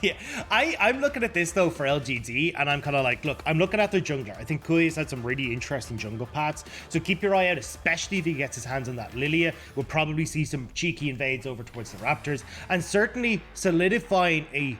Yeah, I'm looking at this though for LGD, and I'm kind of like, look, I'm looking at their jungler. I think Kui has had some really interesting jungle paths, so keep your eye out, especially if he gets his hands on that Lilia. We'll probably see some cheeky invades over towards the Raptors, and certainly solidifying a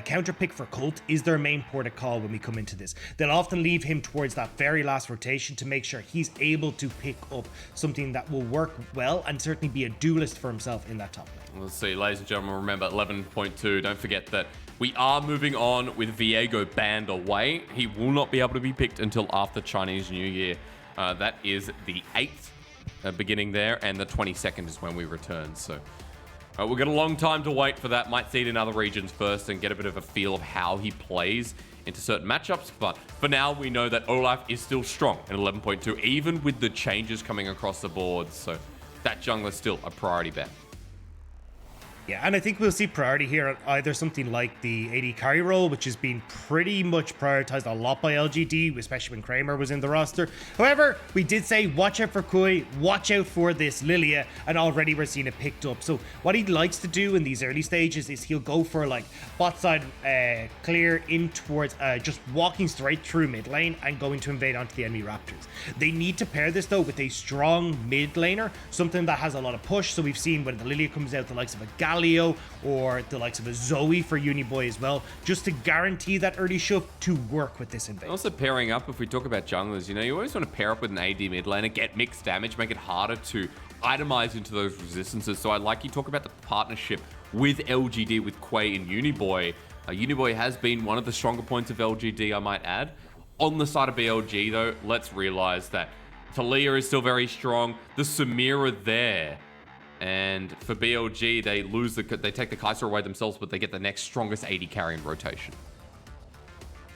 counter pick for Colt is their main port of call when we come into this. They'll often leave him towards that very last rotation to make sure he's able to pick up something that will work well and certainly be a duelist for himself in that top lane. Let's see, ladies and gentlemen, remember 11.2. Don't forget that we are moving on with Viego banned away. He will not be able to be picked until after Chinese New Year. That is the 8th beginning there, and the 22nd is when we return. So we've got a long time to wait for that. Might see it in other regions first and get a bit of a feel of how he plays into certain matchups. But for now, we know that Olaf is still strong at 11.2, even with the changes coming across the board. So that jungler's still a priority bet. Yeah, and I think we'll see priority here on either something like the AD carry role, which has been pretty much prioritized a lot by LGD, especially when Kramer was in the roster. However, we did say watch out for Kui, watch out for this Lilia, and already we're seeing it picked up. So what he likes to do in these early stages is he'll go for like bot side clear in towards just walking straight through mid lane and going to invade onto the enemy Raptors. They need to pair this though with a strong mid laner, something that has a lot of push. So we've seen when the Lilia comes out, the likes of a Galio or the likes of a Zoe for Uniboy as well, just to guarantee that early shove to work with this invade. Also pairing up, if we talk about junglers, you know, you always want to pair up with an AD mid laner, get mixed damage, make it harder to itemize into those resistances. So I like you talk about the partnership with LGD, with Quay and Uniboy. Uniboy has been one of the stronger points of LGD, I might add. On the side of BLG though, let's realize that Talia is still very strong. The Samira there. And for BLG, they take the Kai'Sa away themselves, but they get the next strongest AD carry in rotation.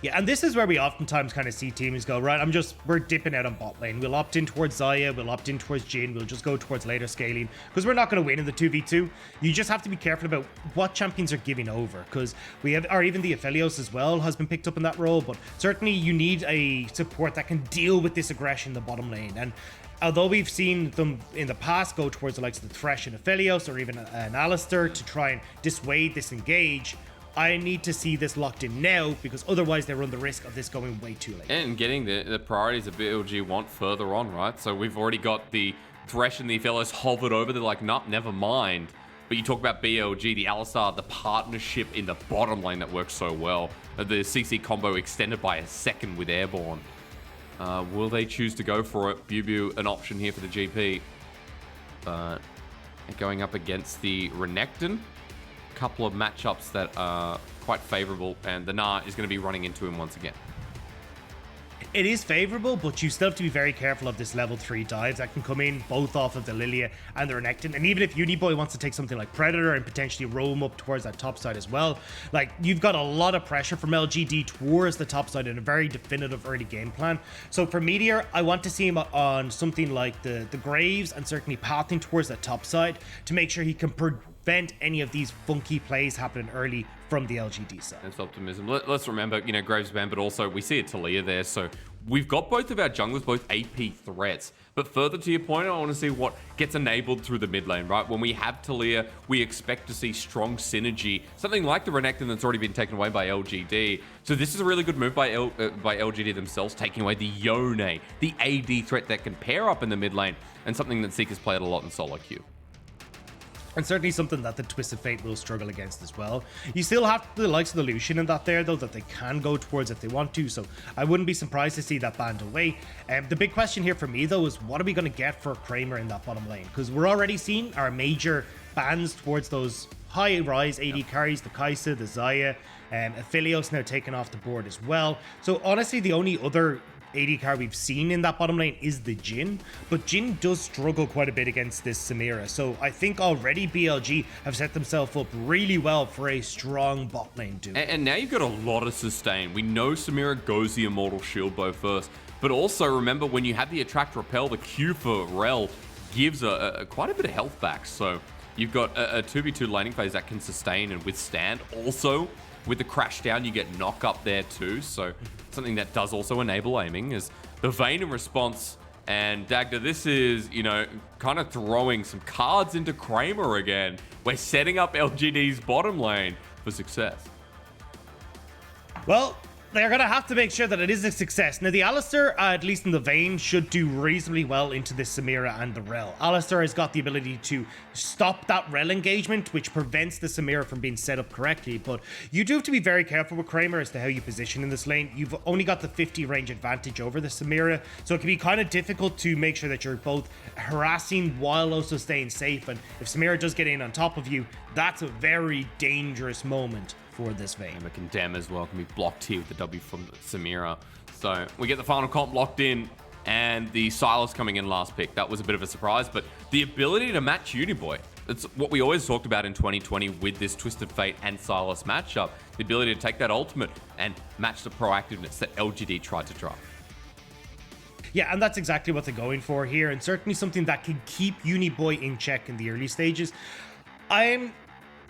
Yeah, and this is where we oftentimes kind of see teams go, right, we're dipping out on bot lane. We'll opt in towards Xayah, we'll opt in towards Jhin, we'll just go towards later scaling, because we're not going to win in the 2v2. You just have to be careful about what champions are giving over, because we have, or even the Aphelios as well has been picked up in that role, but certainly you need a support that can deal with this aggression in the bottom lane. And although we've seen them in the past go towards the likes of the Thresh and Aphelios, or even an Alistair to try and dissuade, disengage, I need to see this locked in now, because otherwise they run the risk of this going way too late. And getting the priorities that BLG want further on, right? So we've already got the Thresh and the Aphelios hovered over. They're like, nah, never mind. But you talk about BLG, the Alistar, the partnership in the bottom lane that works so well. The CC combo extended by a second with Airborne. Will they choose to go for it? Bubu, an option here for the GP. But going up against the Renekton. Couple of matchups that are quite favorable, and the Gnar is going to be running into him once again. It is favorable, but you still have to be very careful of this level 3 dives that can come in both off of the Lilia and the Renekton. And even if Uniboy wants to take something like Predator and potentially roam up towards that top side as well, like, you've got a lot of pressure from LGD towards the top side in a very definitive early game plan. So for Meteor, I want to see him on something like the Graves and certainly pathing towards that top side to make sure he can prevent any of these funky plays happening early from the LGD side. That's optimism. Let's remember, you know, Graves ban, but also we see a Talia there. So we've got both of our junglers, both AP threats. But further to your point, I want to see what gets enabled through the mid lane, right? When we have Talia, we expect to see strong synergy. Something like the Renekton that's already been taken away by LGD. So this is a really good move by LGD themselves, taking away the Yone, the AD threat that can pair up in the mid lane, and something that Seeker's played a lot in solo queue. And certainly something that the Twisted Fate will struggle against as well. You still have the likes of the Lucian in that there, though, that they can go towards if they want to, so I wouldn't be surprised to see that banned away. The big question here for me, though, is what are we going to get for Kramer in that bottom lane? Because we're already seeing our major bans towards those high-rise AD carries, the Kai'Sa, the Xayah, Aphelios now taken off the board as well. So honestly, the only other AD carry we've seen in that bottom lane is the Jhin, but Jhin does struggle quite a bit against this Samira, so I think already BLG have set themselves up really well for a strong bot lane duo. And now you've got a lot of sustain. We know Samira goes the Immortal Shield bow first, but also remember when you have the Attract Repel, the Q for Rel gives quite a bit of health back, so you've got a 2v2 laning phase that can sustain and withstand. Also, with the crash down, you get knock up there too, so something that does also enable aiming is the Vayne in response. And Dagda, this is, you know, kind of throwing some cards into Kramer again. We're setting up LGD's bottom lane for success. Well, they're going to have to make sure that it is a success. Now, the Alistar, at least in the Vayne, should do reasonably well into this Samira and the Rel. Alistar has got the ability to stop that Rel engagement, which prevents the Samira from being set up correctly. But you do have to be very careful with Kramer as to how you position in this lane. You've only got the 50 range advantage over the Samira, so it can be kind of difficult to make sure that you're both harassing while also staying safe. And if Samira does get in on top of you, that's a very dangerous moment for this Vayne. And the Condemn as well can be blocked here with the W from Samira. So we get the final comp locked in, and the Silas coming in last pick. That was a bit of a surprise, but the ability to match Uniboy, it's what we always talked about in 2020 with this Twisted Fate and Silas matchup. The ability to take that ultimate and match the proactiveness that LGD tried to drive. Yeah, and that's exactly what they're going for here, and certainly something that can keep Uniboy in check in the early stages. I'm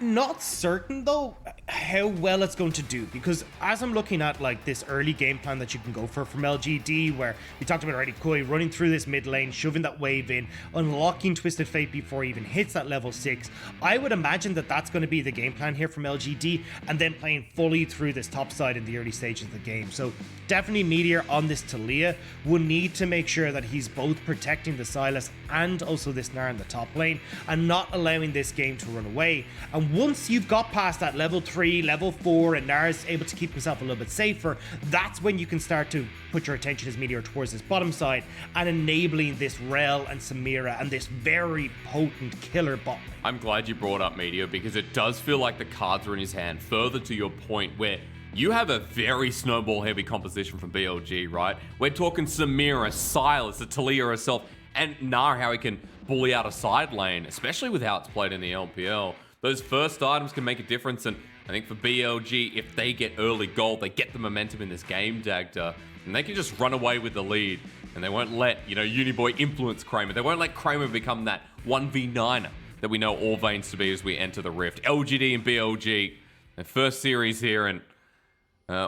not certain though how well it's going to do, because as I'm looking at like this early game plan that you can go for from LGD, where we talked about already, Koi running through this mid lane, shoving that wave in, unlocking Twisted Fate before he even hits that level 6. I would imagine that that's going to be the game plan here from LGD, and then playing fully through this top side in the early stages of the game. So definitely Meteor on this Talia will need to make sure that he's both protecting the Silas and also this Gnar in the top lane, and not allowing this game to run away. And once you've got past that level 3, level 4, and Gnar's able to keep himself a little bit safer, that's when you can start to put your attention as Meteor towards this bottom side and enabling this Rel and Samira and this very potent killer bot lane. I'm glad you brought up Meteor, because it does feel like the cards are in his hand. Further to your point, where you have a very snowball heavy composition from BLG, right? We're talking Samira, Silas, the Talia herself, and Gnar, how he can bully out a side lane, especially with how it's played in the LPL. Those first items can make a difference, and I think for BLG, if they get early gold, they get the momentum in this game, Dagda, and they can just run away with the lead, and they won't let, Uniboy influence Kramer. They won't let Kramer become that 1v9er that we know all Vaynes to be as we enter the Rift. LGD and BLG, their first series here, and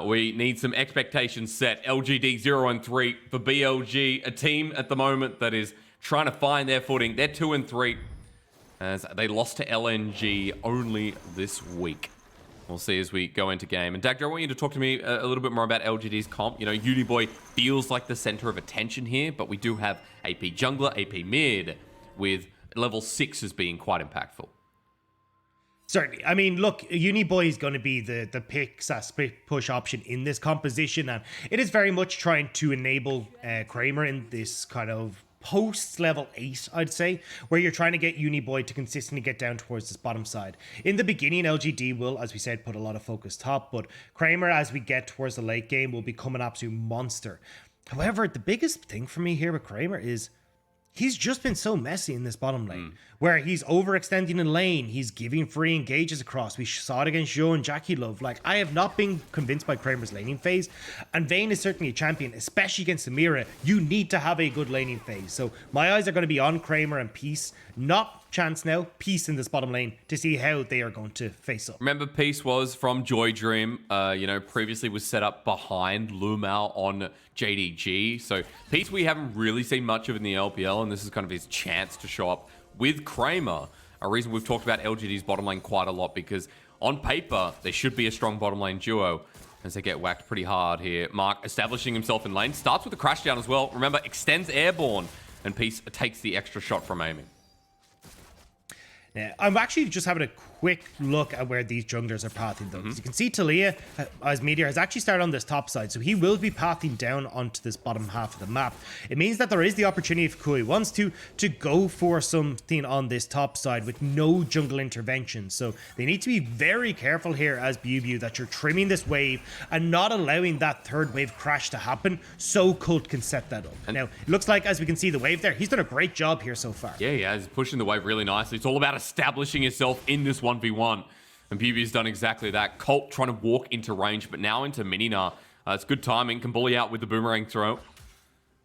we need some expectations set. LGD 0-3 for BLG, a team at the moment that is trying to find their footing. They're 2-3. As they lost to LNG only this week. We'll see as we go into game. And Dagda, I want you to talk to me a little bit more about LGD's comp. Uniboy feels like the center of attention here, but we do have AP jungler, AP mid, with level 6 as being quite impactful. Certainly. I mean, look, Uniboy is going to be the pick split push option in this composition, and it is very much trying to enable Kramer in this kind of post level 8, I'd say, where you're trying to get Uniboy to consistently get down towards this bottom side. In the beginning, LGD will, as we said, put a lot of focus top, but Kramer, as we get towards the late game, will become an absolute monster. However, the biggest thing for me here with Kramer is he's just been so messy in this bottom lane, where he's overextending in lane, he's giving free engages across. We saw it against Joe and Jackie Love. Like, I have not been convinced by Kramer's laning phase, and Vayne is certainly a champion, especially against Samira. You need to have a good laning phase. So my eyes are going to be on Kramer and Peace, not Chance now, Peace in this bottom lane, to see how they are going to face up. Remember, Peace was from Joy Dream, previously was set up behind Lumao on JDG. So Peace we haven't really seen much of in the LPL, and this is kind of his chance to show up with Kramer. A reason we've talked about LGD's bottom lane quite a lot, because on paper, there should be a strong bottom lane duo as they get whacked pretty hard here. Mark establishing himself in lane, starts with a crash down as well. Remember, extends airborne, and Peace takes the extra shot from aiming. Yeah, I'm actually just having a quick look at where these junglers are pathing though. As you can see, Talia, as Meteor, has actually started on this top side, so he will be pathing down onto this bottom half of the map. It means that there is the opportunity, if Kui wants to go for something on this top side with no jungle intervention. So they need to be very careful here as BU that you're trimming this wave and not allowing that third wave crash to happen, so Cult can set that up. And now, it looks like, as we can see the wave there, he's done a great job here so far. Yeah, he's pushing the wave really nicely. It's all about establishing yourself in this 1v1. And BB's done exactly that. Colt trying to walk into range, but now into Mininar. It's good timing. Can bully out with the boomerang throw.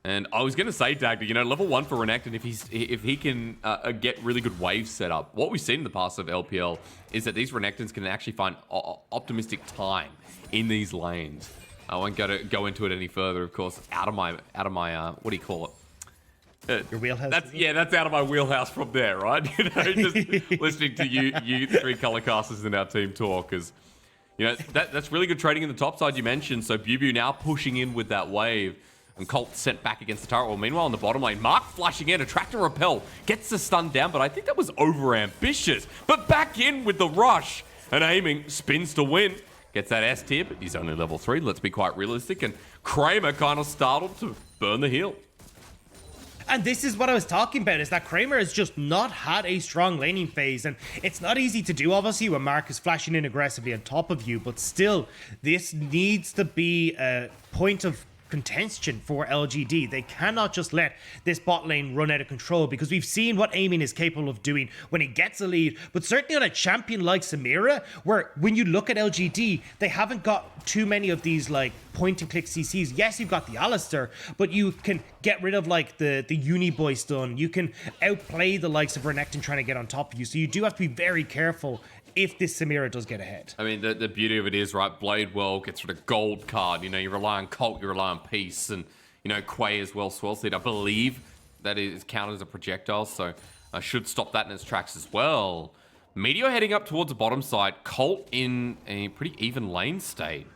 And I was going to say, Dagda, level 1 for Renekton, if he can get really good waves set up. What we've seen in the past of LPL is that these Renektons can actually find optimistic time in these lanes. I won't go into it any further, of course. Out of my what do you call it? Your wheelhouse. That's out of my wheelhouse from there, right? Just listening to you three color casters in our team talk, because that's really good trading in the top side you mentioned. So Bubu now pushing in with that wave, and Colt sent back against the turret. Well, meanwhile in the bottom lane, Mark flashing in, attract and repel, gets the stun down, but I think that was over ambitious. But back in with the rush and aiming, spins to win. Gets that S tier, but he's only level 3. Let's be quite realistic. And Kramer kind of startled to burn the heal. And this is what I was talking about, is that Kramer has just not had a strong laning phase, and it's not easy to do, obviously, when Mark is flashing in aggressively on top of you, but still, this needs to be a point of contention for LGD. They cannot just let this bot lane run out of control, because we've seen what Aiming is capable of doing when he gets a lead, but certainly on a champion like Samira, where when you look at LGD, they haven't got too many of these like point and click CCs. Yes, you've got the Alistair, but you can get rid of like the Uniboy stun. You can outplay the likes of Renekton trying to get on top of you, so you do have to be very careful if this Samira does get ahead. I mean, the beauty of it is, right, Blade World gets rid of gold card. You rely on Colt, you rely on Peace, and, Quay as well, Swell Seed. I believe that is counted as a projectile, so I should stop that in its tracks as well. Meteor heading up towards the bottom side. Colt in a pretty even lane state.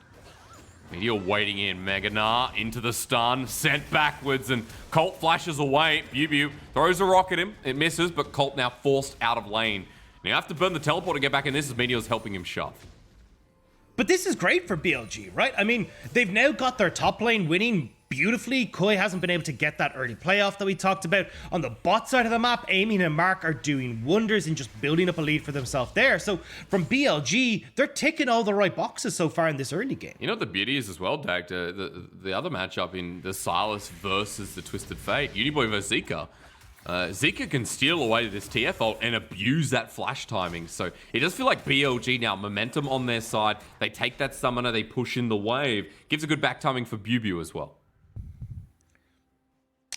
Meteor waiting in. Meganar into the stun, sent backwards, and Colt flashes away. Bubu throws a rock at him. It misses, but Colt now forced out of lane. Now you have to burn the teleport to get back in this, as Meteor's helping him shove. But this is great for BLG, right? I mean, they've now got their top lane winning beautifully. Koi hasn't been able to get that early playoff that we talked about. On the bot side of the map, Aiming and Mark are doing wonders in just building up a lead for themselves there. So from BLG, they're ticking all the right boxes so far in this early game. You know what the beauty is as well, Dag? The other matchup in the Silas versus the Twisted Fate, Uniboy versus Zika. Zika can steal away this TF ult and abuse that flash timing. So it does feel like BLG now, momentum on their side. They take that summoner, they push in the wave. Gives a good back timing for Bubu as well.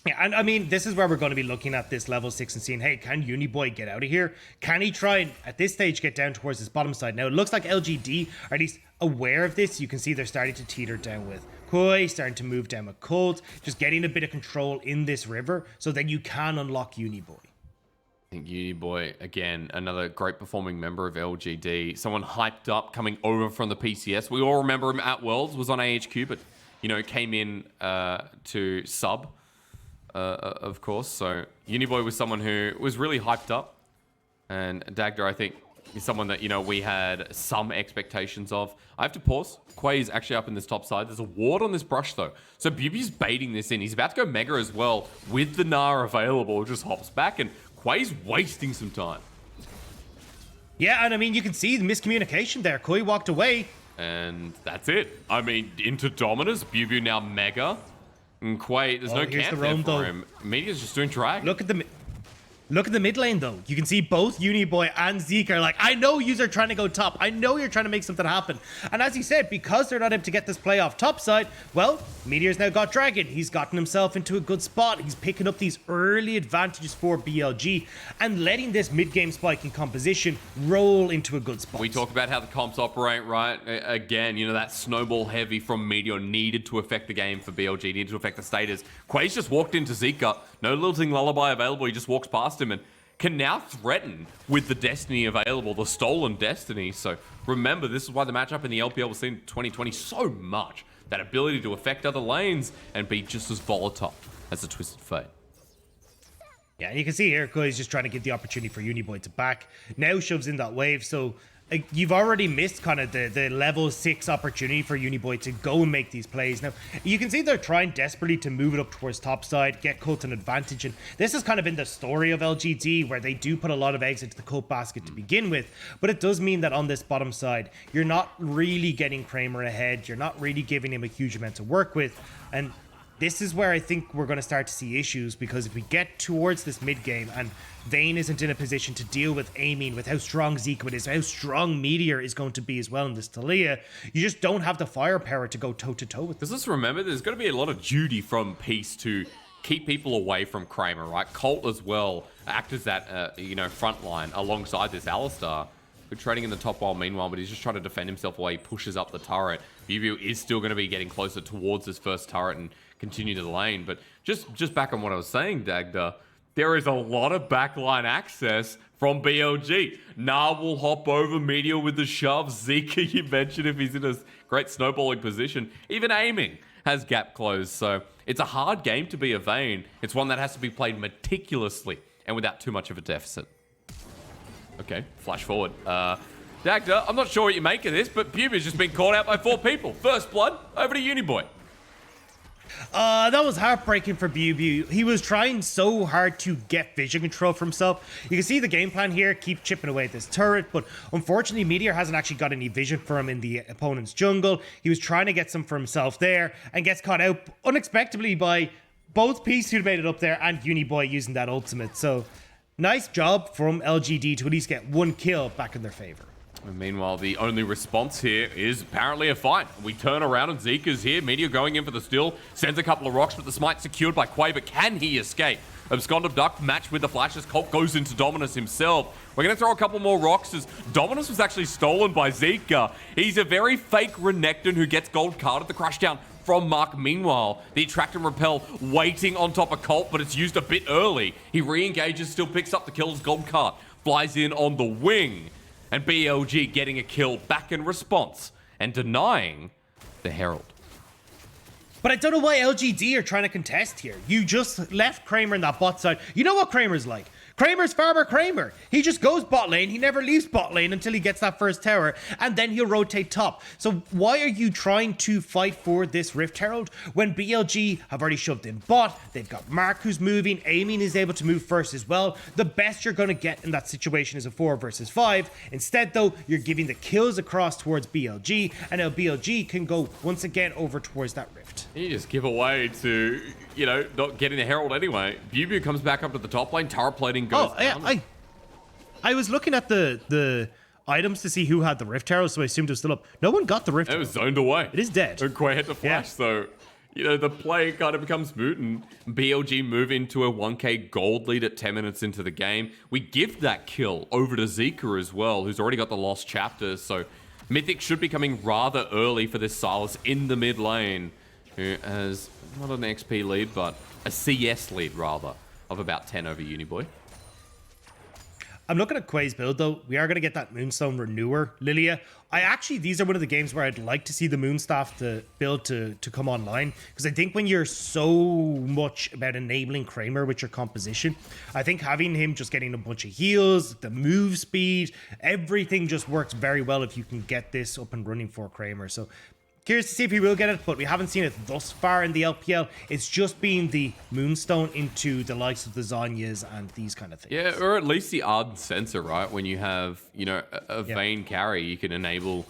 Yeah, and I mean, this is where we're going to be looking at this level 6 and seeing, hey, can Uniboy get out of here? Can he try and, at this stage, get down towards this bottom side? Now, it looks like LGD are at least aware of this. You can see they're starting to teeter down with Koi, starting to move down with Colt, just getting a bit of control in this river so that you can unlock Uniboy. I think Uniboy, again, another great performing member of LGD. Someone hyped up, coming over from the PCS. We all remember him at Worlds, was on AHQ, but, came in to sub. Of course, so Uniboy was someone who was really hyped up, and Dagda, I think, is someone that we had some expectations of. I have to pause. Quay's actually up in this top side. There's a ward on this brush though, so Bubu's baiting this in. He's about to go mega as well with the Gnar available. Just hops back, and Quay's wasting some time. Yeah, and I mean, you can see the miscommunication there. Koi walked away, and that's it. I mean, into Dominus. Bubu now mega. And Quay, there's no camp there for him. Media's just doing drag. Look at the mid lane, though. You can see both Uniboy and Zeke are like, I know yous are trying to go top. I know you're trying to make something happen. And as he said, because they're not able to get this play off top side, well, Meteor's now got Dragon. He's gotten himself into a good spot. He's picking up these early advantages for BLG and letting this mid-game spike in composition roll into a good spot. We talk about how the comps operate, right? Again, that snowball heavy from Meteor needed to affect the game for BLG, needed to affect the status. Quay's just walked into Zika. No lilting lullaby available. He just walks past him and can now threaten with the destiny available, the stolen destiny. So remember, this is why the matchup in the LPL was seen in 2020 so much. That ability to affect other lanes and be just as volatile as the Twisted Fate. Yeah, and you can see here, Koi's just trying to get the opportunity for Uniboy to back. Now shoves in that wave, so you've already missed kind of the level 6 opportunity for Uniboy to go and make these plays. Now, you can see they're trying desperately to move it up towards top side, get Colt an advantage, and this has kind of been the story of LGD, where they do put a lot of eggs into the Colt basket to begin with, but it does mean that on this bottom side, you're not really getting Kramer ahead, you're not really giving him a huge amount to work with, and this is where I think we're going to start to see issues, because if we get towards this mid game and Vayne isn't in a position to deal with Aiming, with how strong Zeke is, how strong Meteor is going to be as well in this Talia, you just don't have the firepower to go toe-to-toe with them. Because let's remember, there's going to be a lot of duty from Peace to keep people away from Kramer, right? Colt as well act as that, front line alongside this Alistair. Good trading in the top while meanwhile, but he's just trying to defend himself while he pushes up the turret. Bubu is still going to be getting closer towards this first turret and continue to the lane. But just back on what I was saying, Dagda, there is a lot of backline access from BLG. Nah will hop over, Meteor with the shove. Zika, you mentioned if he's in a great snowballing position. Even aiming has gap closed. So it's a hard game to be a Vayne. It's one that has to be played meticulously and without too much of a deficit. Okay, flash forward. Dagda, I'm not sure what you make of this, but Bubi's just been called out by 4 people. First blood, over to Uniboy. That was heartbreaking for Bubu. He was trying so hard to get vision control for himself. You can see the game plan here, keep chipping away at this turret, but unfortunately Meteor hasn't actually got any vision for him in the opponent's jungle. He was trying to get some for himself there and gets caught out unexpectedly by both Peace who made it up there and Uniboy using that ultimate. So nice job from LGD to at least get 1 kill back in their favor. And meanwhile, the only response here is apparently a fight. We turn around and Zika's here. Meteor going in for the steal. Sends a couple of rocks, but the smite secured by Quay. But can he escape? Abscond Abduct matched with the flashes. Colt goes into Dominus himself. We're going to throw a couple more rocks as Dominus was actually stolen by Zika. He's a very fake Renekton who gets gold card at the crashdown from Mark. Meanwhile, the Attract and Repel waiting on top of Colt, but it's used a bit early. He re-engages, still picks up the kills. Gold card flies in on the wing. And BLG getting a kill back in response and denying the Herald. But I don't know why LGD are trying to contest here. You just left Kramer in that bot side. You know what Kramer's like. Kramer's Farmer Kramer. He just goes bot lane. He never leaves bot lane until he gets that first tower, and then he'll rotate top. So why are you trying to fight for this Rift Herald when BLG have already shoved in bot? They've got Mark who's moving. Aiming is able to move first as well. The best you're going to get in that situation is a 4 versus 5. Instead, though, you're giving the kills across towards BLG, and now BLG can go once again over towards that Rift. You just give away to, you know, not getting the Herald anyway. Bubu comes back up to the top lane. Turret plating goes down. I was looking at the items to see who had the Rift Herald, so I assumed it was still up. No one got the Rift Herald. It was zoned away. It is dead. And Quay had to flash, so, you know, the play kind of becomes moot, and BLG move into a 1k gold lead at 10 minutes into the game. We give that kill over to Zika as well, who's already got the lost chapters, so Mythic should be coming rather early for this Silas in the mid lane, who has not an XP lead, but a CS lead, rather, of about 10 over Uniboy. I'm looking at Quay's build, though. We are going to get that Moonstone Renewer, Lilia. These are one of the games where I'd like to see the Moonstaff to build to come online, because I think when you're so much about enabling Kramer with your composition, I think having him just getting a bunch of heals, the move speed, everything just works very well if you can get this up and running for Kramer. So curious to see if he will get it, but we haven't seen it thus far in the LPL. It's just been the Moonstone into the likes of the Zonyas and these kind of things. Yeah, or at least the Ardent Sensor, right? When you have, you know, a Vayne carry, you can enable,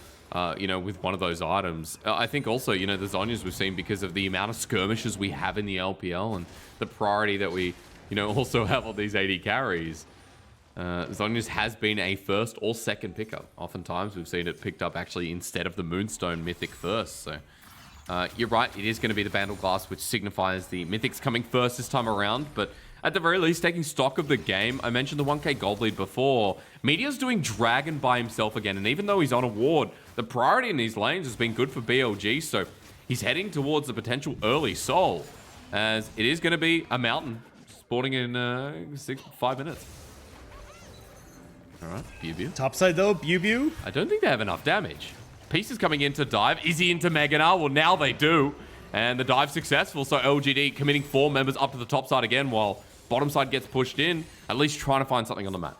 you know, with one of those items. I think also, you know, the Zonyas we've seen because of the amount of skirmishes we have in the LPL and the priority that we, you know, also have on these AD carries. Zonyas has been a first or second pickup. Oftentimes we've seen it picked up actually instead of the Moonstone Mythic first. So you're right, it is going to be the Vandal Glass, which signifies the Mythics coming first this time around. But at the very least, taking stock of the game, I mentioned the 1k gold lead before. Meteor's doing Dragon by himself again. And even though he's on a ward, the priority in these lanes has been good for BLG. So he's heading towards the potential early soul, as it is going to be a mountain spawning in 5 minutes. All right, Bubu. Topside though, Bubu. I don't think they have enough damage. Pieces coming in to dive. Is he into Meganar? Well, now they do. And the dive successful. So LGD committing 4 members up to the top side again while bottom side gets pushed in. At least trying to find something on the map.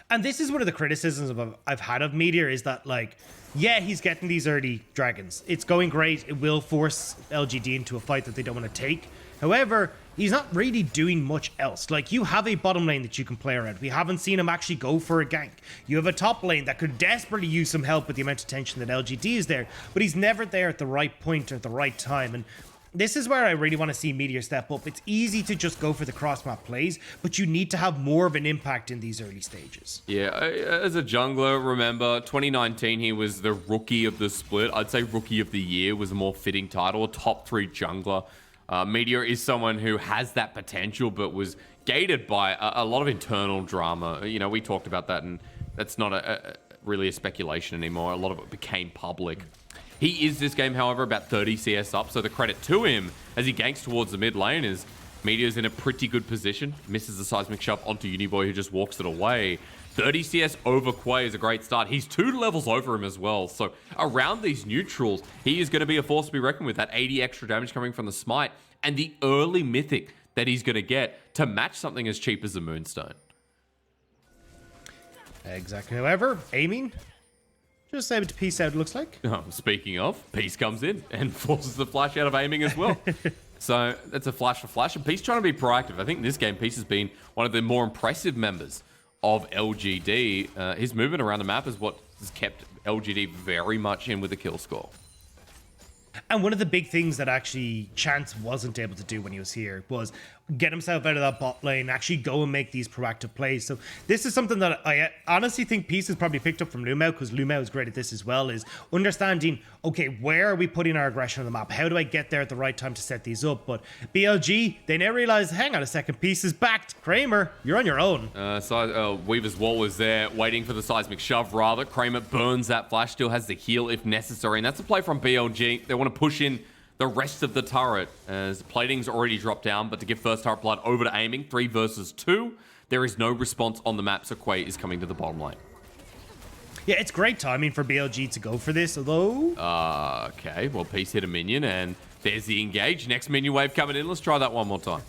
And this is one of the criticisms I've had of Meteor is that, like, yeah, he's getting these early dragons. It's going great. It will force LGD into a fight that they don't want to take. However, he's not really doing much else. Like, you have a bottom lane that you can play around. We haven't seen him actually go for a gank. You have a top lane that could desperately use some help with the amount of tension that LGD is there, but he's never there at the right point or at the right time. And this is where I really want to see Meteor step up. It's easy to just go for the cross-map plays, but you need to have more of an impact in these early stages. Yeah, as a jungler, remember, 2019, he was the rookie of the split. I'd say rookie of the year was a more fitting title, a top 3 jungler. Meteor is someone who has that potential, but was gated by a lot of internal drama. You know, we talked about that, and that's not really a speculation anymore. A lot of it became public. He is this game, however, about 30 CS up, so the credit to him as he ganks towards the mid lane is Meteor's in a pretty good position. Misses the seismic shove onto Uniboy, who just walks it away. 30 CS over Quay is a great start. He's 2 levels over him as well. So around these neutrals, he is going to be a force to be reckoned with. That 80 extra damage coming from the smite and the early mythic that he's going to get to match something as cheap as the Moonstone. Exactly. However, aiming, just able to piece out, it looks like. Speaking of, Peace comes in and forces the flash out of aiming as well. So that's a flash for flash. And Peace trying to be proactive. I think in this game, Peace has been one of the more impressive members of LGD. His movement around the map is what has kept LGD very much in with the kill score. And one of the big things that actually Chance wasn't able to do when he was here was get himself out of that bot lane, actually go and make these proactive plays. So this is something that I honestly think Peace has probably picked up from Lumao, because Lumao is great at this as well, is understanding, okay, where are we putting our aggression on the map? How do I get there at the right time to set these up? But BLG, they now realize, hang on a second, Peace is backed. Kramer, you're on your own. Weaver's wall is there, waiting for the seismic shove, rather. Kramer burns that flash, still has the heal if necessary, and that's a play from BLG. They want to push in the rest of the turret as plating's already dropped down, but to give first turret blood over to aiming, 3 versus 2, there is no response on the map, so Quay is coming to the bottom lane. Yeah, it's great timing for BLG to go for this, although... Okay, well, Peace hit a minion, and there's the engage. Next minion wave coming in. Let's try that one more time.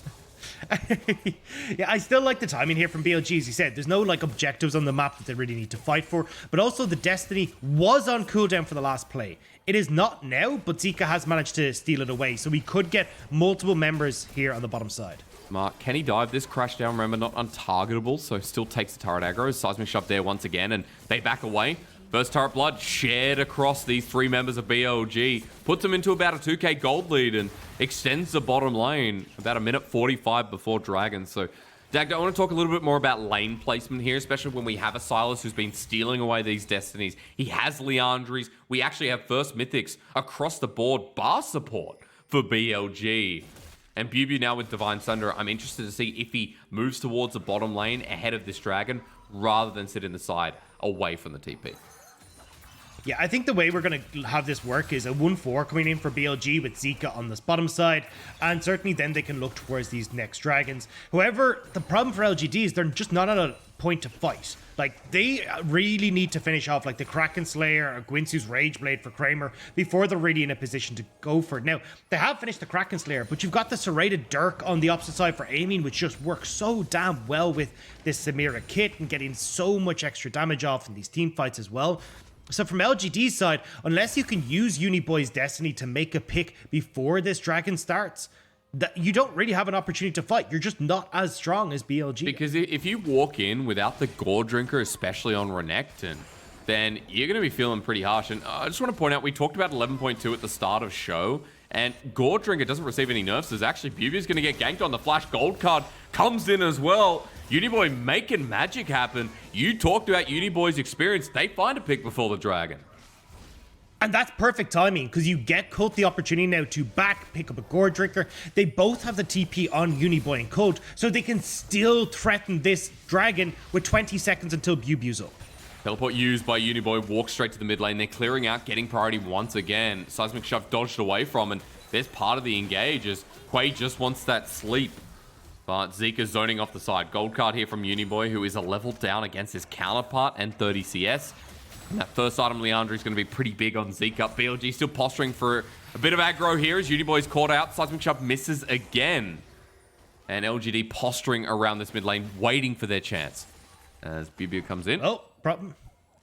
Yeah, I still like the timing here from BLG. As you said, there's no like objectives on the map that they really need to fight for, but also the Destiny was on cooldown for the last play. It is not now, but Zika has managed to steal it away, so we could get multiple members here on the bottom side. Mark, can he dive this? Crash down, remember, not untargetable, so still takes the turret aggro. Seismic shove there once again, and they back away. First turret blood shared across these 3 members of BLG. Puts them into about a 2k gold lead and extends the bottom lane about a minute 45 before Dragon. So, Dag, I want to talk a little bit more about lane placement here, especially when we have a Silas who's been stealing away these Destinies. He has Leandries. We actually have first Mythics across the board, bar support for BLG. And Bubu now with Divine Thunder. I'm interested to see if he moves towards the bottom lane ahead of this Dragon rather than sit in the side away from the TP. Yeah, I think the way we're going to have this work is a 1-4 coming in for BLG with Zika on this bottom side, and certainly then they can look towards these next dragons. However, the problem for LGD is they're just not at a point to fight. Like, they really need to finish off like the Kraken Slayer or Gwynsu's Rage Blade for Kramer before they're really in a position to go for it. Now, they have finished the Kraken Slayer, but you've got the Serrated Dirk on the opposite side for aiming, which just works so damn well with this Samira kit and getting so much extra damage off in these team fights as well. So from LGD's side, unless you can use Uniboy's Destiny to make a pick before this dragon starts, that you don't really have an opportunity to fight. You're just not as strong as BLG. Because if you walk in without the Gore Drinker, especially on Renekton, then you're going to be feeling pretty harsh. And I just want to point out, we talked about 11.2 at the start of show, and Gore Drinker doesn't receive any nerfs. There's actually Bubu's going to get ganked on the flash. Gold card comes in as well. Uniboy making magic happen. You talked about Uniboy's experience. They find a pick before the dragon. And that's perfect timing, because you get Cult the opportunity now to pick up a Gore Drinker. They both have the TP on Uniboy and Cult, so they can still threaten this dragon with 20 seconds until Bubu's up. Teleport used by Uniboy, walks straight to the mid lane. They're clearing out, getting priority once again. Seismic Shove dodged away from, and there's part of the engage as Quay just wants that sleep. But Zika's zoning off the side. Gold card here from Uniboy, who is a level down against his counterpart and 30 CS. And that first item, Leandri, is going to be pretty big on Zika. BLG still posturing for a bit of aggro here as Uniboy's caught out. Seismic Shove misses again. And LGD posturing around this mid lane, waiting for their chance. As Bubu comes in. Oh, problem.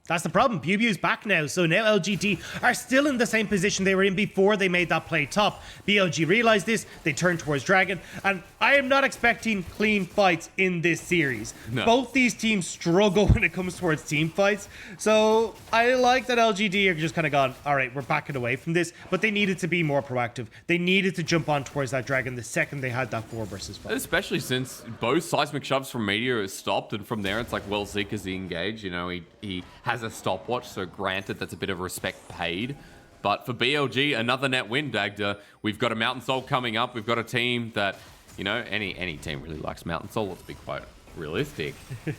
That's the problem. Bubu's back now. So now LGD are still in the same position they were in before they made that play top. BLG realized this. They turned towards Dragon. And I am not expecting clean fights in this series. No. Both these teams struggle when it comes towards team fights. So I like that LGD are just kind of gone, all right, we're backing away from this. But they needed to be more proactive. They needed to jump on towards that Dragon the second they had that 4 versus 5. Especially since both seismic shoves from Meteor has stopped. And from there, it's like, well, Zika's the engage. You know, he has a stopwatch, so granted that's a bit of respect paid, but for BLG, another net win, Dagda. We've got a Mountain Soul coming up. We've got a team that, you know, any team really likes Mountain Soul. Let's be quite realistic.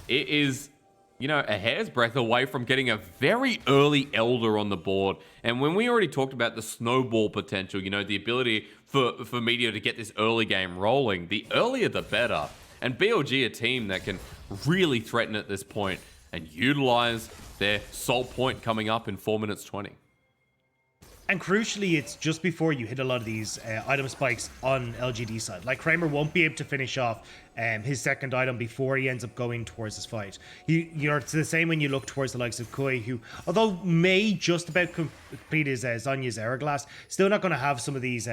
It is you know, a hair's breadth away from getting a very early Elder on the board. And when we already talked about the snowball potential, you know, the ability for Meteor to get this early game rolling, the earlier the better. And BLG, a team that can really threaten at this point and utilize their sole point coming up in 4 minutes 20. And crucially, it's just before you hit a lot of these item spikes on LGD side. Like, Kramer won't be able to finish off his second item before he ends up going towards his fight. It's the same when you look towards the likes of Koi, who, although may just about complete his Zhonya's Hourglass, still not going to have some of these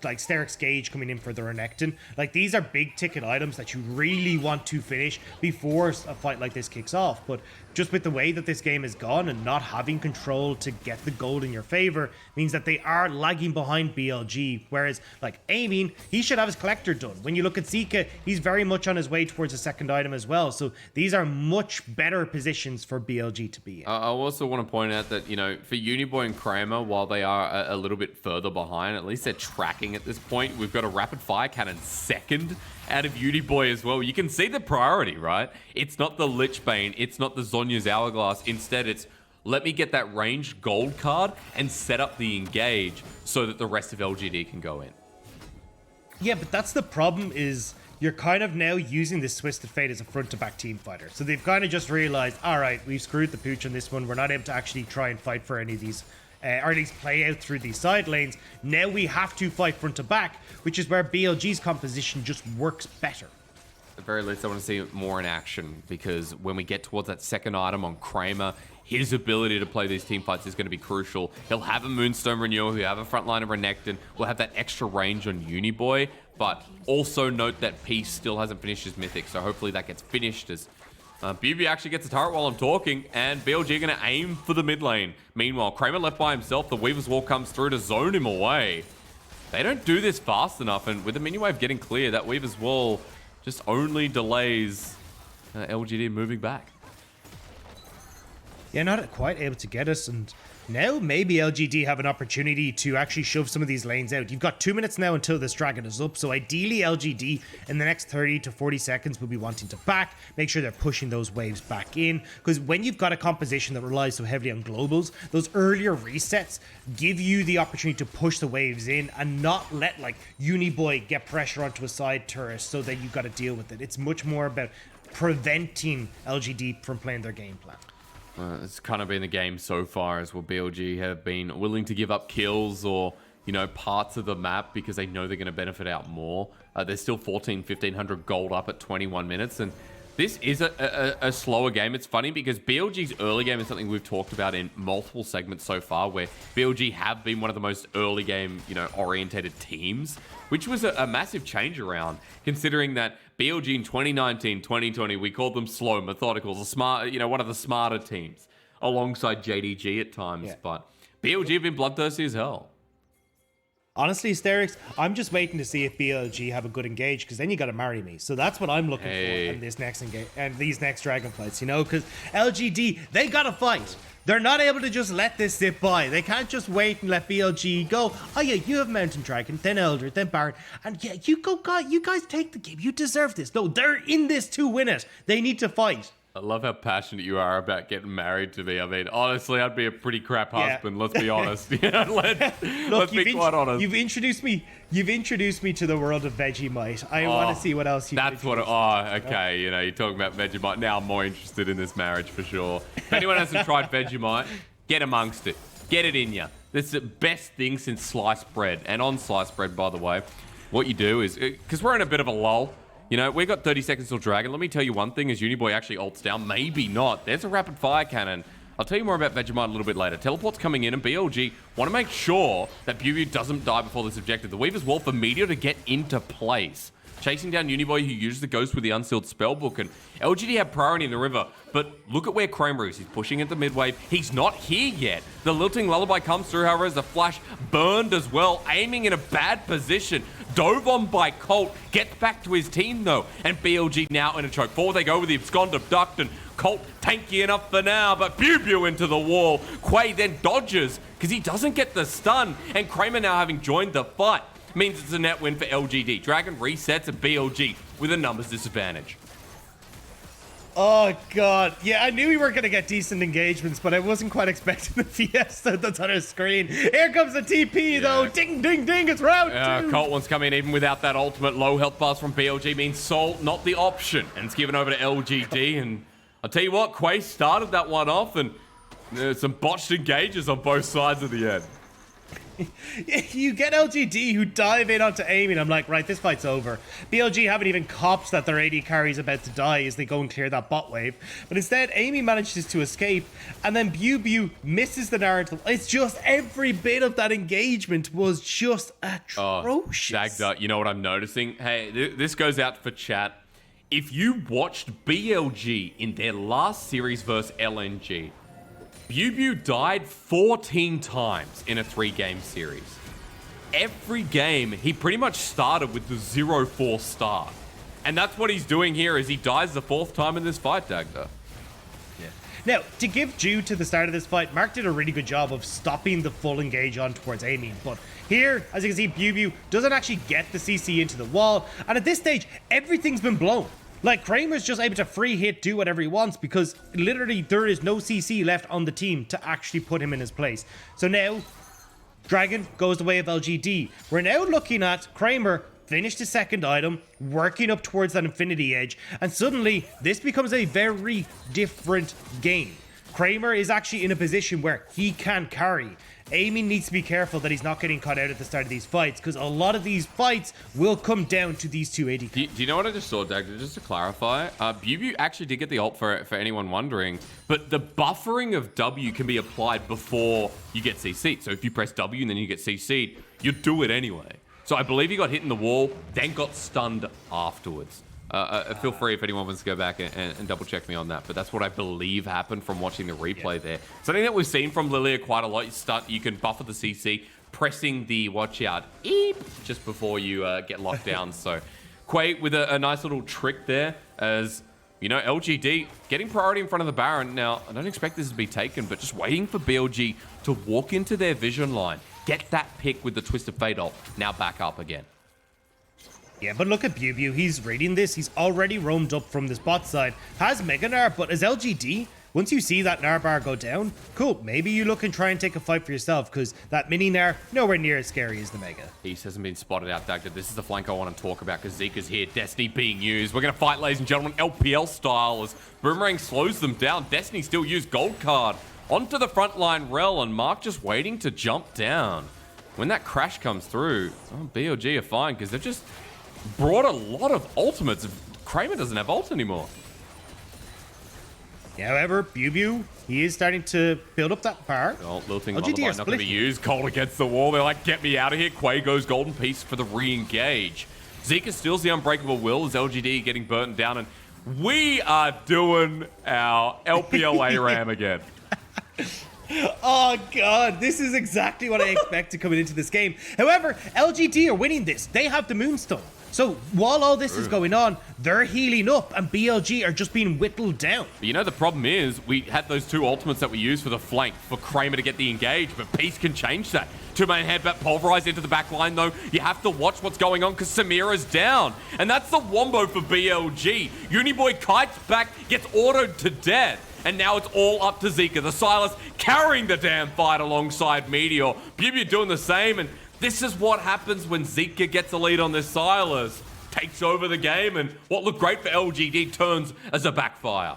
like Sterix Gauge coming in for the Renekton. Like, these are big ticket items that you really want to finish before a fight like this kicks off. But just with the way that this game is gone and not having control to get the gold in your favor means that they are lagging behind BLG. Whereas, like, Aiming, he should have his collector done. When you look at Zika, he's very much on his way towards a second item as well. So these are much better positions for BLG to be in. I also want to point out that, you know, for Uniboy and Kramer, while they are a little bit further behind, at least they're tracking at this point. We've got a rapid fire cannon second out of Uniboy as well. You can see the priority, right? It's not the Lichbane, it's not the Zhonya's Hourglass. Instead, it's let me get that ranged gold card and set up the engage so that the rest of LGD can go in. Yeah, but that's the problem, is you're kind of now using this Twisted Fate as a front-to-back team fighter. So they've kind of just realized, all right, we've screwed the pooch on this one. We're not able to actually try and fight for any of these or at least play out through these side lanes. Now we have to fight front to back, which is where BLG's composition just works better. At the very least, I want to see it more in action, because when we get towards that second item on Kramer, his ability to play these team fights is going to be crucial. He'll have a Moonstone Renewal, he'll have a frontline of Renekton, we'll have that extra range on Uniboy, but also note that Peace still hasn't finished his Mythic, so hopefully that gets finished as BB actually gets a turret while I'm talking, and BLG are going to aim for the mid lane. Meanwhile, Kramer left by himself, the Weaver's Wall comes through to zone him away. They don't do this fast enough, and with the minion wave getting clear, that Weaver's Wall just only delays LGD moving back. Yeah, not quite able to get us, and now maybe LGD have an opportunity to actually shove some of these lanes out. You've got 2 minutes now until this dragon is up, so ideally LGD in the next 30 to 40 seconds will be wanting to back, make sure they're pushing those waves back in, because when you've got a composition that relies so heavily on globals, those earlier resets give you the opportunity to push the waves in and not let, like, Uniboy get pressure onto a side turret so that you've got to deal with it. It's much more about preventing LGD from playing their game plan. It's kind of been the game so far, as well. BLG have been willing to give up kills or, you know, parts of the map because they know they're going to benefit out more. They're still 1,500 gold up at 21 minutes, and this is a slower game. It's funny because BLG's early game is something we've talked about in multiple segments so far, where BLG have been one of the most early game, you know, orientated teams, which was a massive change around, considering that BLG in 2019, 2020, we called them slow, methodical, the smart, you know, one of the smarter teams, alongside JDG at times. Yeah. But BLG have been bloodthirsty as hell. Honestly, Sterix, I'm just waiting to see if BLG have a good engage, because then you got to marry me. So that's what I'm looking for in this next engage and these next dragon fights, you know, because LGD, they got to fight. They're not able to just let this sit by. They can't just wait and let BLG go. Oh yeah, you have Mountain Dragon, then Elder, then Baron, and yeah, you guys take the game. You deserve this. No, they're in this to win it. They need to fight. I love how passionate you are about getting married to me. I mean, honestly, I'd be a pretty crap husband. Yeah. Let's be honest. Let's be quite honest. You've introduced me to the world of Vegemite. I want to see what else you. That's what. Okay. You know, you're talking about Vegemite. Now I'm more interested in this marriage for sure. If anyone hasn't tried Vegemite, get amongst it. Get it in you. This is the best thing since sliced bread. And on sliced bread, by the way, what you do is, because we're in a bit of a lull. You know, we've got 30 seconds till Dragon. Let me tell you one thing, as Uniboy actually ults down. Maybe not. There's a rapid fire cannon. I'll tell you more about Vegemite a little bit later. Teleport's coming in, and BLG want to make sure that BB doesn't die before this objective. The Weaver's Wall for Meteor to get into place. Chasing down Uniboy, who uses the Ghost with the Unsealed Spellbook, and LGD have priority in the river, but look at where Kramer is. He's pushing at the mid-wave. He's not here yet. The Lilting Lullaby comes through, however, as the Flash burned as well, aiming in a bad position. Dove on by Colt, gets back to his team though, and BLG now in a choke. Forward they go with the Abscond Abduct, and Colt tanky enough for now, but pew into the wall. Quay then dodges, because he doesn't get the stun, and Kramer now having joined the fight means it's a net win for LGD. Dragon resets at BLG with a numbers disadvantage. Oh, God. Yeah, I knew we were going to get decent engagements, but I wasn't quite expecting the Fiesta that's on our screen. Here comes the TP, though. Ding, ding, ding. It's round two. Colt wants to come in even without that ultimate. Low health bars from BLG means Soul, not the option. And it's given over to LGD. And I'll tell you what, Quay started that one off, and some botched engages on both sides of the end. You get LGD who dive in onto Amy, and I'm like, right, this fight's over. BLG haven't even copped that their AD carry's about to die as they go and clear that bot wave. But instead, Amy manages to escape, and then BuBu misses the narrative. It's just every bit of that engagement was just atrocious. Dagda, you know what I'm noticing? Hey, this goes out for chat. If you watched BLG in their last series versus LNG, BuBu died 14 times in a 3-game series. Every game, he pretty much started with the 0-4 start. And that's what he's doing here, is he dies the 4th time in this fight, Dagda. Yeah. Now, to give due to the start of this fight, Mark did a really good job of stopping the full engage on towards Amy. But here, as you can see, BuBu doesn't actually get the CC into the wall. And at this stage, everything's been blown. Like, Kramer's just able to free hit, do whatever he wants, because literally there is no CC left on the team to actually put him in his place. So now, Dragon goes the way of LGD. We're now looking at Kramer finish the second item, working up towards that Infinity Edge, and suddenly this becomes a very different game. Kramer is actually in a position where he can carry. Amy needs to be careful that he's not getting caught out at the start of these fights, because a lot of these fights will come down to these two AD. Do you know what I just saw, Dagda? Just to clarify, BuBu actually did get the ult for anyone wondering, but the buffering of W can be applied before you get CC'd. So if you press W and then you get CC'd, you do it anyway. So I believe he got hit in the wall, then got stunned afterwards. Feel free if anyone wants to go back and double check me on that, but that's what I believe happened from watching the replay there. Something that we've seen from Lilia quite a lot. You can buffer the CC, pressing the watch out eep just before you get locked down. So Quay with a nice little trick there, as you know, LGD getting priority in front of the Baron. Now, I don't expect this to be taken, but just waiting for BLG to walk into their vision line, get that pick with the Twisted Fate ult, now back up again. Yeah, but look at BuBu. He's reading this. He's already roamed up from this bot side. Has Mega Gnar, but as LGD, once you see that Gnar bar go down, cool. Maybe you look and try and take a fight for yourself, because that mini Gnar, nowhere near as scary as the Mega. East hasn't been spotted out, Dagda. This is the flank I want to talk about, because Zika's here. Destiny being used. We're going to fight, ladies and gentlemen, LPL style, as Boomerang slows them down. Destiny still used gold card onto the frontline rel, and Mark just waiting to jump down. When that crash comes through, BLG are fine, because they've just brought a lot of ultimates. Kramer doesn't have ult anymore. Yeah, however, BuBu, he is starting to build up that bar. Oh, little thing not going to be used. Cold against the wall. They're like, get me out of here. Quay goes golden piece for the re-engage. Zika steals the unbreakable will as LGD getting burnt down, and we are doing our LPL ARAM again. Oh, God, this is exactly what I expected coming into this game. However, LGD are winning this. They have the Moonstone. So while all this is going on, they're healing up, and BLG are just being whittled down. But you know, the problem is we had those two ultimates that we used for the flank for Kramer to get the engage, but Peace can change that. Two-man headbutt pulverized into the back line, though. You have to watch what's going on because Samira's down. And that's the wombo for BLG. Uniboy kites back, gets autoed to death. And now it's all up to Zika. The Silas carrying the damn fight alongside Meteor. BuBu doing the same, and this is what happens when Zika gets a lead on this Silas. Takes over the game, and what looked great for LGD turns as a backfire.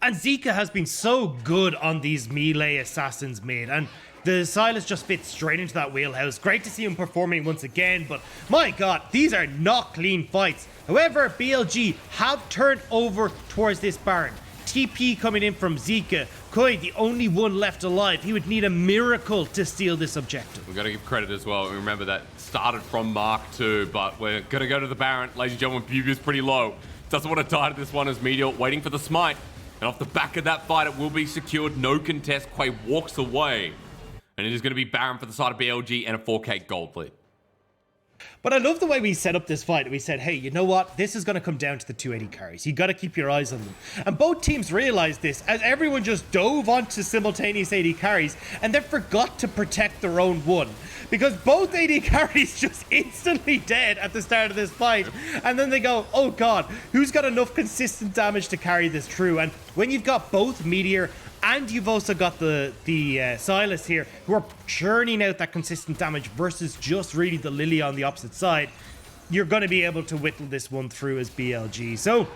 And Zika has been so good on these melee assassins mid, and the Silas just fits straight into that wheelhouse. Great to see him performing once again, but my God, these are not clean fights. However, BLG have turned over towards this Baron. TP coming in from Zika. Koi, the only one left alive. He would need a miracle to steal this objective. We've got to give credit as well. Remember that started from Mark II, but we're going to go to the Baron. Ladies and gentlemen, BuBu's pretty low. Doesn't want to die to this one as Meteor waiting for the smite. And off the back of that fight, it will be secured. No contest. Quay walks away. And it is going to be Baron for the side of BLG and a 4K gold lead. But I love the way we set up this fight. We said, hey, you know what? This is going to come down to the 280 carries. You got to keep your eyes on them. And both teams realized this as everyone just dove onto simultaneous 80 carries and then forgot to protect their own one. Because both 80 carries just instantly dead at the start of this fight. And then they go, oh god, who's got enough consistent damage to carry this through? And when you've got both Meteor and you've also got the Silas here, who are churning out that consistent damage versus just really the Lily on the opposite side, you're going to be able to whittle this one through as BLG. So,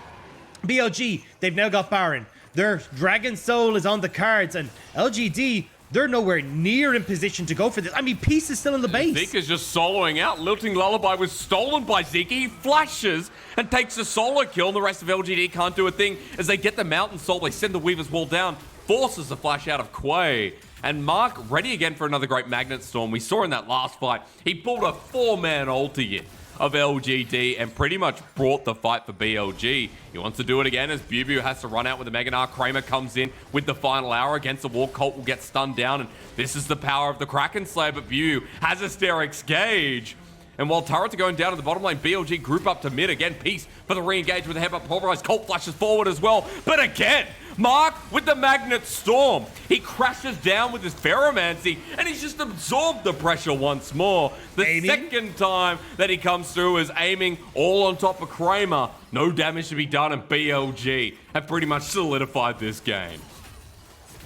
BLG, they've now got Baron. Their Dragon Soul is on the cards, and LGD, they're nowhere near in position to go for this. I mean, Peace is still in the base. Zika's just soloing out. Lilting Lullaby was stolen by Zika. He flashes and takes a solo kill, and the rest of LGD can't do a thing. As they get the Mountain Soul, they send the Weaver's Wall down, forces the flash out of Quay. And Mark ready again for another great Magnet Storm. We saw in that last fight, he pulled a 4-man ulti of LGD and pretty much brought the fight for BLG. He wants to do it again as Bubu has to run out with the Mega Gnar. Kramer comes in with the final hour against the wall. Colt will get stunned down, and this is the power of the Kraken Slayer, but Bubu has Asterix Gauge. And while turrets are going down in the bottom lane, BLG group up to mid. Again, Peace for the re-engage with the headbutt pulverized. Colt flashes forward as well. But again, Mark with the Magnet Storm. He crashes down with his Ferromancy, and he's just absorbed the pressure once more. The second time that he comes through is aiming all on top of Kramer. No damage to be done, and BLG have pretty much solidified this game.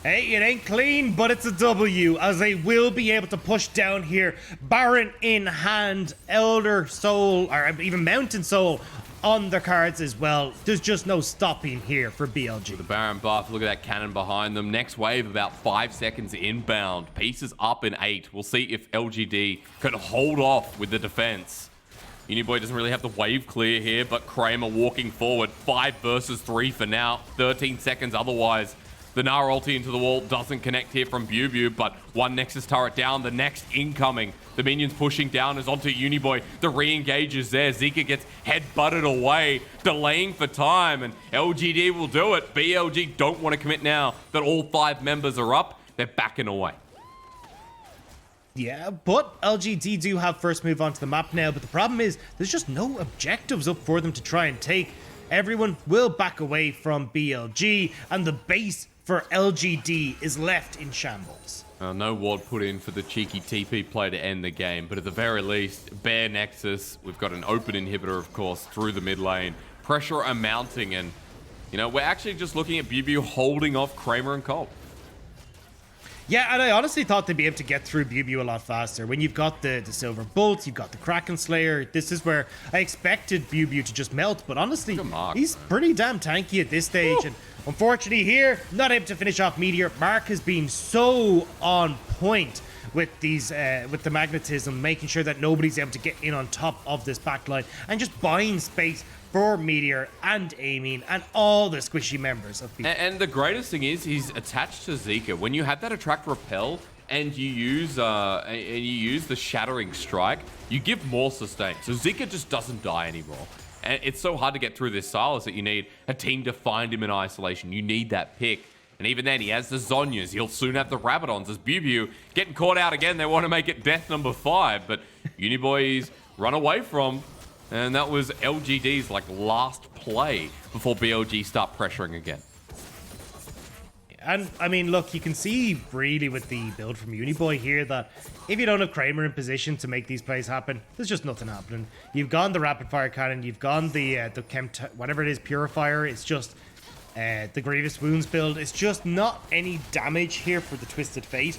Hey, it ain't clean, but it's a W, as they will be able to push down here. Baron in hand, Elder Soul, or even Mountain Soul on the cards as well. There's just no stopping here for BLG. The Baron buff, look at that cannon behind them. Next wave, about 5 seconds inbound. Pieces up in 8. We'll see if LGD can hold off with the defense. Uniboy doesn't really have the wave clear here, but Kramer walking forward. 5 versus 3 for now. 13 seconds otherwise. The Gnar ulti into the wall doesn't connect here from Bubu, but one Nexus turret down, the next incoming. The minions pushing down is onto Uniboy. The re-engage is there. Zika gets head-butted away, delaying for time, and LGD will do it. BLG don't want to commit now that all 5 members are up. They're backing away. Yeah, but LGD do have first move onto the map now, but the problem is there's just no objectives up for them to try and take. Everyone will back away from BLG, and the base for LGD is left in shambles. No ward put in for the cheeky TP play to end the game, but at the very least, bare Nexus. We've got an open inhibitor, of course, through the mid lane. Pressure are mounting, and, you know, we're actually just looking at Bubu holding off Kramer and Colt. Yeah, and I honestly thought they'd be able to get through Bubu a lot faster. When you've got the Silver Bolt, you've got the Kraken Slayer, this is where I expected Bubu to just melt, but honestly, he's pretty damn tanky at this stage. Ooh. And unfortunately here, not able to finish off Meteor. Mark has been so on point with these, with the magnetism, making sure that nobody's able to get in on top of this backline and just buying space for Meteor and Aiming and all the squishy members of BLG. And the greatest thing is he's attached to Zika. When you have that attract repel and you use the shattering strike, you give more sustain. So Zika just doesn't die anymore. And it's so hard to get through this Silas that you need a team to find him in isolation. You need that pick. And even then, he has the Zonyas. He'll soon have the Rabadons. As Bubu getting caught out again, they want to make it death number 5. But Uniboy's run away from. And that was LGD's last play before BLG start pressuring again. And I mean, look, you can see really with the build from Uniboy here that if you don't have Kramer in position to make these plays happen, there's just nothing happening. You've gone the rapid fire cannon, you've gone the whatever it is, purifier. It's just the Grievous Wounds build. It's just not any damage here for the Twisted Fate.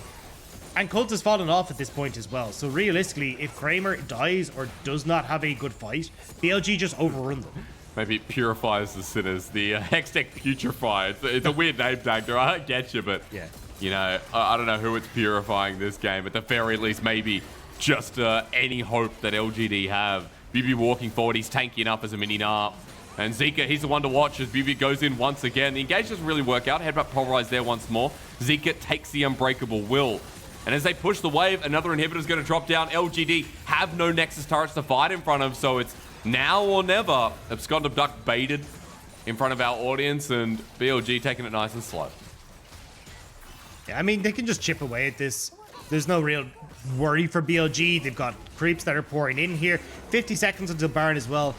And Cult has fallen off at this point as well. So realistically, if Kramer dies or does not have a good fight, BLG just overrun them. Maybe it purifies the sinners. The Hextech Putrefy. It's a weird name tag there. I get you, but yeah, you know, I don't know who it's purifying this game. At the very least, maybe just any hope that LGD have. Bubu walking forward. He's tanky enough as a mini Gnar. And Zika, he's the one to watch as Bubu goes in once again. The engage doesn't really work out. Headbutt pulverized there once more. Zika takes the Unbreakable Will. And as they push the wave, another inhibitor is going to drop down. LGD have no Nexus turrets to fight in front of, so it's now or never. Abscond Abduct baited in front of our audience, and BLG taking it nice and slow. Yeah, I mean, they can just chip away at this. there's no real worry for BLG. They've got creeps that are pouring in here. 50 seconds until Baron as well.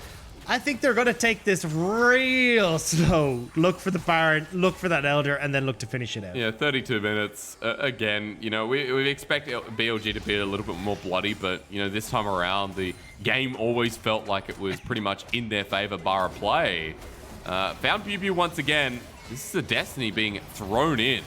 I think they're going to take this real slow. Look for the Baron, look for that Elder, and then look to finish it out. Yeah, 32 minutes. Again, you know, we expect BLG to be a little bit more bloody, but, you know, this time around, the game always felt like it was pretty much in their favor bar a play. Found Pew once again. This is a Destiny being thrown in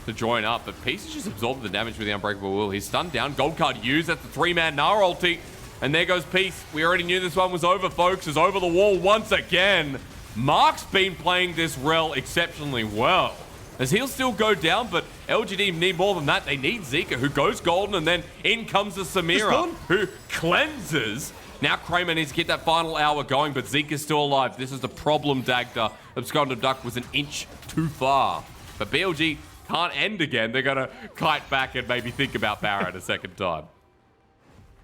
to join up, but Peace has just absorbed the damage with the Unbreakable Will. He's stunned down. Gold card used. That's the 3-man Nara ulti. And there goes Peace. We already knew this one was over, folks. Is over the wall once again. Mark's been playing this rel exceptionally well, as he'll still go down, but LGD need more than that. They need Zika, who goes golden, and then in comes the Samira, who cleanses. Now Kramer needs to get that final hour going, but Zika's still alive. This is the problem, Dagda. Absconded Duck was an inch too far. But BLG can't end again. They're going to kite back and maybe think about Barrett a second time.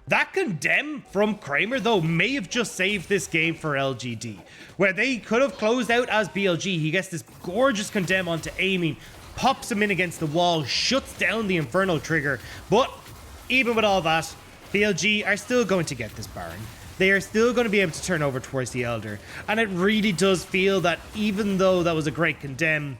That condemn from Kramer, though, may have just saved this game for LGD, where they could have closed out as BLG. He gets this gorgeous condemn onto aiming, pops him in against the wall, shuts down the Inferno trigger. But even with all that, BLG are still going to get this Baron. They are still going to be able to turn over towards the Elder. And it really does feel that even though that was a great condemn,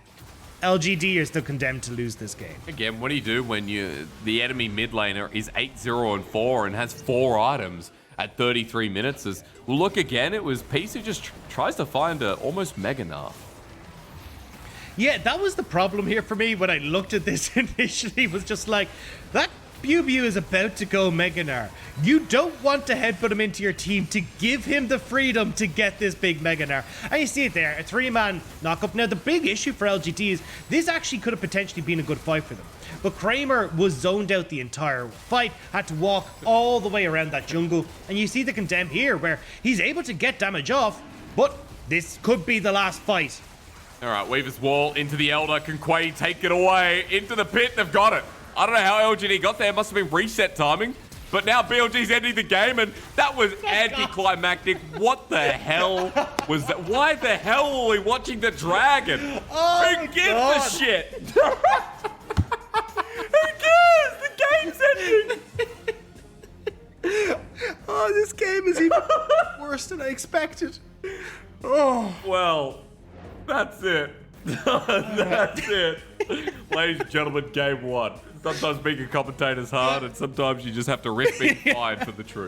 LGD are still condemned to lose this game. Again, what do you do when the enemy mid laner is 8-0-4 and has 4 items at 33 minutes? As we'll look again, it was Peace who just tries to find a almost Mega Narf. Yeah, that was the problem here for me when I looked at this initially, was just like, that Pew is about to go Mega Narf. You don't want to headbutt him into your team to give him the freedom to get this big Mega Narf. And you see it there, a 3-man knockup. Now, the big issue for LGD is this actually could have potentially been a good fight for them. But Kramer was zoned out the entire fight, had to walk all the way around that jungle. And you see the condemn here where he's able to get damage off, but this could be the last fight. All right, Weaver's Wall into the Elder. Can Quay take it away? Into the pit, they've got it. I don't know how LGD got there. It must have been reset timing. But now BLG's ending the game, and that was anticlimactic. What the hell was that? Why the hell were we watching the dragon? Who gives a shit? Who cares? The game's ending. Oh, this game is even worse than I expected. Oh. Well, that's it. That's it. Ladies and gentlemen, game 1. Sometimes being a commentator is hard, and sometimes you just have to risk being fine for the truth.